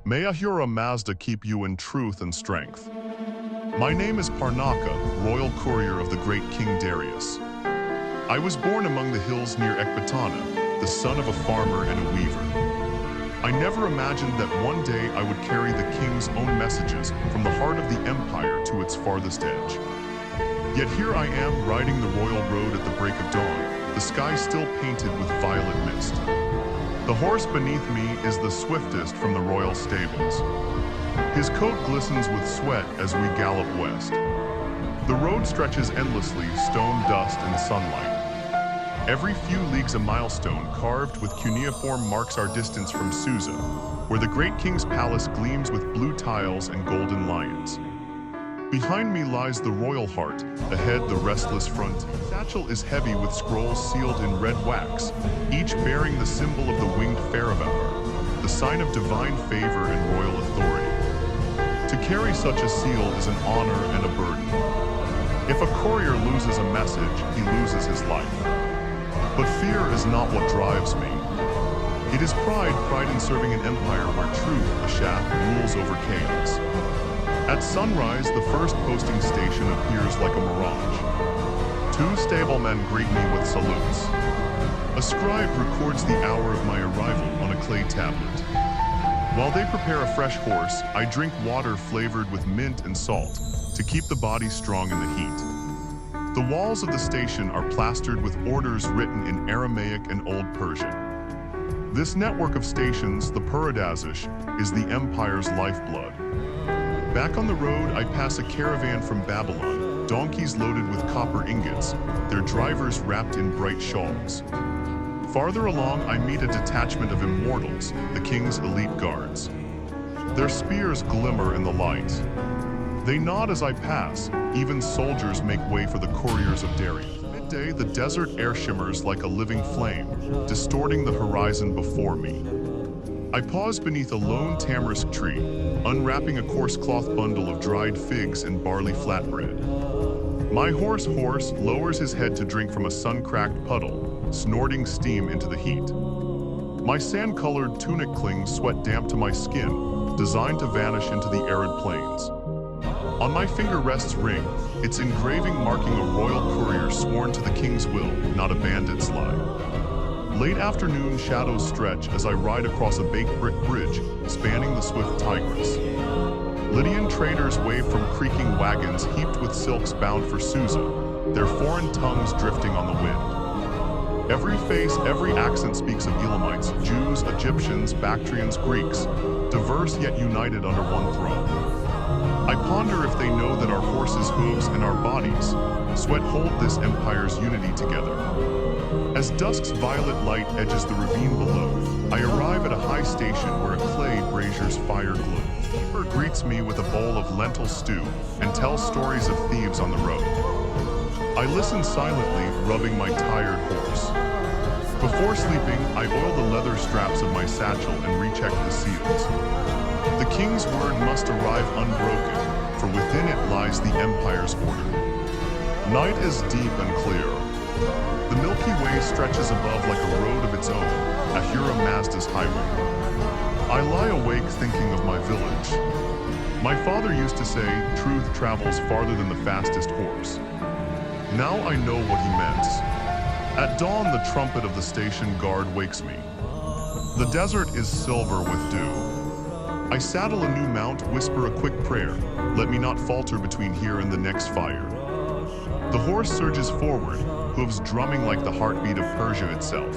May Ahura Mazda keep you in truth and strength. My name is Parnaka, royal courier of the great King Darius. I was born among the hills near Ecbatana, the son of a farmer and a weaver. I never imagined that one day I would carry the king's own messages from the heart of the empire to its farthest edge. Yet here I am riding the royal road at the break of dawn, the sky still painted with violet mist. The horse beneath me is the swiftest from the royal stables. His coat glistens with sweat as we gallop west. The road stretches endlessly, stone dust and sunlight. Every few leagues a milestone carved with cuneiform marks our distance from Susa, where the great king's palace gleams with blue tiles and golden lions. Behind me lies the royal heart, ahead the restless front. The satchel is heavy with scrolls sealed in red wax, each bearing the symbol of the winged Pharaoh, the sign of divine favor and royal authority. To carry such a seal is an honor and a burden. If a courier loses a message, he loses his life. But fear is not what drives me. It is pride in serving an empire where truth, Ashath, rules over chaos. At sunrise, the first posting station appears like a mirage. Two stablemen greet me with salutes. A scribe records the hour of my arrival on a clay tablet. While they prepare a fresh horse, I drink water flavored with mint and salt to keep the body strong in the heat. The walls of the station are plastered with orders written in Aramaic and Old Persian. This network of stations, the Puradazish, is the empire's lifeblood. Back on the road, I pass a caravan from Babylon, donkeys loaded with copper ingots, their drivers wrapped in bright shawls. Farther along, I meet a detachment of immortals, the king's elite guards. Their spears glimmer in the light. They nod as I pass, even soldiers make way for the couriers of Darius. Midday, the desert air shimmers like a living flame, distorting the horizon before me. I pause beneath a lone tamarisk tree, unwrapping a coarse cloth bundle of dried figs and barley flatbread. My horse lowers his head to drink from a sun-cracked puddle, snorting steam into the heat. My sand-colored tunic clings sweat damp to my skin, designed to vanish into the arid plains. On my finger rests ring, its engraving marking a royal courier sworn to the king's will, not a bandit's lie. Late afternoon shadows stretch as I ride across a baked brick bridge spanning the swift Tigris. Lydian traders wave from creaking wagons heaped with silks bound for Susa, their foreign tongues drifting on the wind. Every face, every accent speaks of Elamites, Jews, Egyptians, Bactrians, Greeks, diverse yet united under one throne. I ponder if they know that our horses' hooves and our bodies, sweat hold this empire's unity together. As dusk's violet light edges the ravine below, I arrive at a high station where a clay brazier's fire glows. The keeper greets me with a bowl of lentil stew and tells stories of thieves on the road. I listen silently, rubbing my tired horse. Before sleeping, I oil the leather straps of my satchel and recheck the seals. The king's word must arrive unbroken, for within it lies the empire's order. Night is deep and clear. The Milky Way stretches above like a road of its own, Ahura Mazda's highway. I lie awake thinking of my village. My father used to say, truth travels farther than the fastest horse. Now I know what he meant. At dawn, the trumpet of the station guard wakes me. The desert is silver with dew. I saddle a new mount, whisper a quick prayer, let me not falter between here and the next fire. The horse surges forward, hooves drumming like the heartbeat of Persia itself.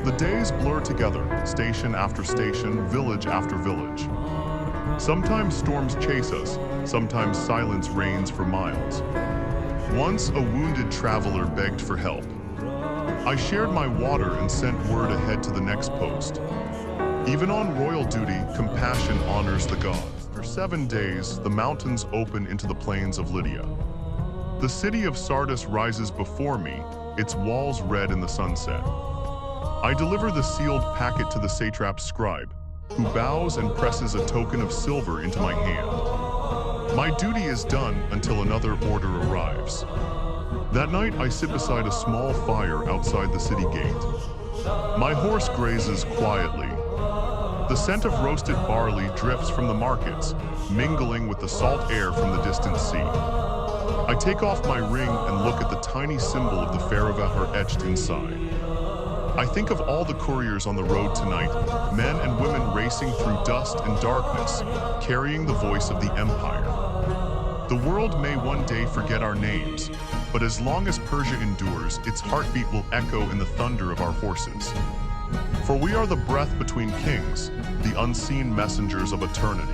The days blur together, station after station, village after village. Sometimes storms chase us, sometimes silence reigns for miles. Once a wounded traveler begged for help. I shared my water and sent word ahead to the next post. Even on royal duty, compassion honors the gods. For 7 days, the mountains open into the plains of Lydia. The city of Sardis rises before me, its walls red in the sunset. I deliver the sealed packet to the satrap's scribe, who bows and presses a token of silver into my hand. My duty is done until another order arrives. That night, I sit beside a small fire outside the city gate. My horse grazes quietly. The scent of roasted barley drifts from the markets, mingling with the salt air from the distant sea. I take off my ring and look at the tiny symbol of the Faravahar etched inside. I think of all the couriers on the road tonight, men and women racing through dust and darkness, carrying the voice of the empire. The world may one day forget our names, but as long as Persia endures, its heartbeat will echo in the thunder of our horses. For we are the breath between kings, the unseen messengers of eternity.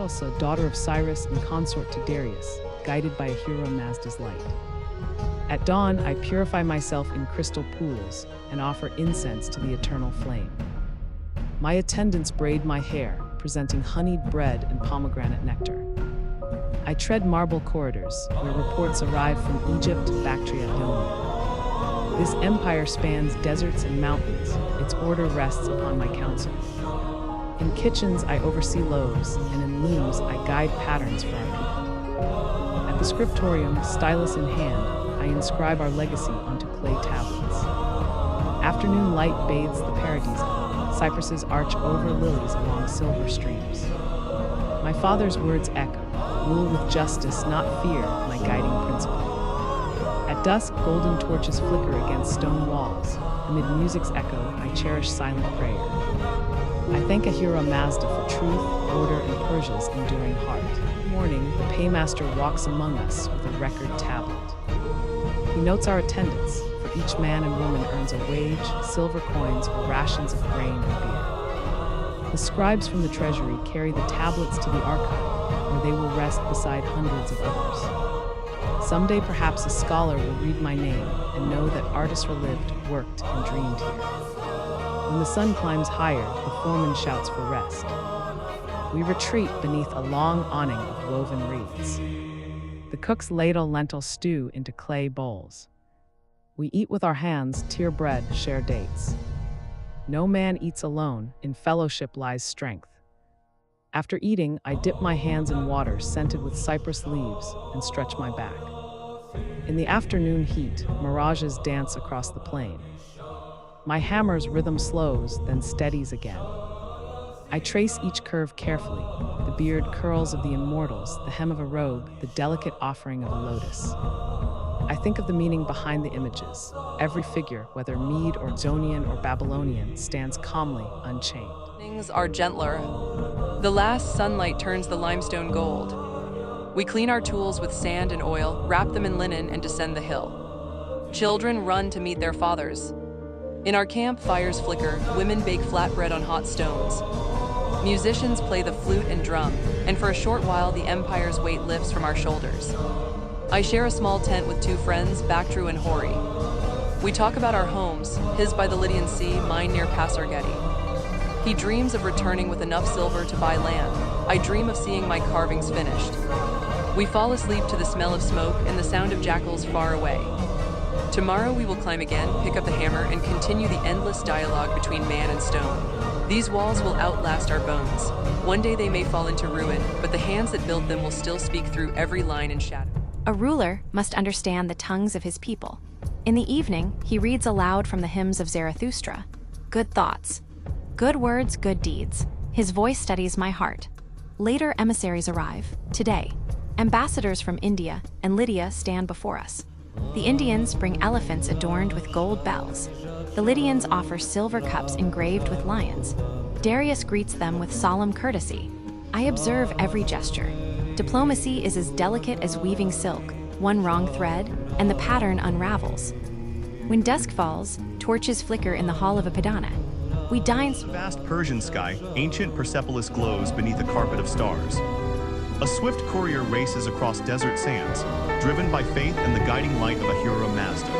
Atossa, daughter of Cyrus and consort to Darius, guided by Ahura Mazda's light. At dawn, I purify myself in crystal pools and offer incense to the eternal flame. My attendants braid my hair, presenting honeyed bread and pomegranate nectar. I tread marble corridors, where reports arrive from Egypt, Bactria, Ionia. This empire spans deserts and mountains. Its order rests upon my counsel. In kitchens, I oversee loaves, and in looms, I guide patterns for our people. At the scriptorium, stylus in hand, I inscribe our legacy onto clay tablets. Afternoon light bathes the paradisa. Cypresses arch over lilies along silver streams. My father's words echo, rule with justice, not fear, my guiding principle. At dusk, golden torches flicker against stone walls. Amid music's echo, I cherish silent prayer. I thank Ahura Mazda for truth, order, and Persia's enduring heart. In the morning, the paymaster walks among us with a record tablet. He notes our attendance, for each man and woman earns a wage, silver coins, or rations of grain and beer. The scribes from the treasury carry the tablets to the archive, where they will rest beside hundreds of others. Someday, perhaps a scholar will read my name and know that artists lived, worked, and dreamed here. When the sun climbs higher, the foreman shouts for rest. We retreat beneath a long awning of woven reeds. The cooks ladle lentil stew into clay bowls. We eat with our hands, tear bread, share dates. No man eats alone, in fellowship lies strength. After eating, I dip my hands in water scented with cypress leaves and stretch my back. In the afternoon heat, mirages dance across the plain. My hammer's rhythm slows, then steadies again. I trace each curve carefully, the beard curls of the immortals, the hem of a robe, the delicate offering of a lotus. I think of the meaning behind the images. Every figure, whether Mede or Zonian or Babylonian, stands calmly, unchained. Things are gentler. The last sunlight turns the limestone gold. We clean our tools with sand and oil, wrap them in linen, and descend the hill. Children run to meet their fathers. In our camp, fires flicker, women bake flatbread on hot stones. Musicians play the flute and drum, and for a short while the empire's weight lifts from our shoulders. I share a small tent with two friends, Bactru and Hori. We talk about our homes, his by the Lydian Sea, mine near Pasargadae. He dreams of returning with enough silver to buy land. I dream of seeing my carvings finished. We fall asleep to the smell of smoke and the sound of jackals far away. Tomorrow we will climb again, pick up the hammer, and continue the endless dialogue between man and stone. These walls will outlast our bones. One day they may fall into ruin, but the hands that built them will still speak through every line and shadow. A ruler must understand the tongues of his people. In the evening, he reads aloud from the hymns of Zarathustra. Good thoughts. Good words, good deeds. His voice steadies my heart. Later emissaries arrive, today. Ambassadors from India and Lydia stand before us. The Indians bring elephants adorned with gold bells. The Lydians offer silver cups engraved with lions. Darius greets them with solemn courtesy. I observe every gesture. Diplomacy is as delicate as weaving silk. One wrong thread, and the pattern unravels. When dusk falls, torches flicker in the hall of Apadana. We dine. Vast Persian sky, ancient Persepolis glows beneath a carpet of stars. A swift courier races across desert sands, driven by faith and the guiding light of a Hero Mazda.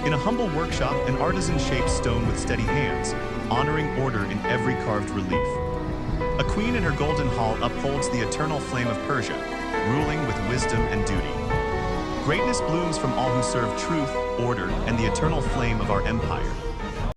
In a humble workshop, an artisan shapes stone with steady hands, honoring order in every carved relief. A queen in her golden hall upholds the eternal flame of Persia, ruling with wisdom and duty. Greatness blooms from all who serve truth, order, and the eternal flame of our empire.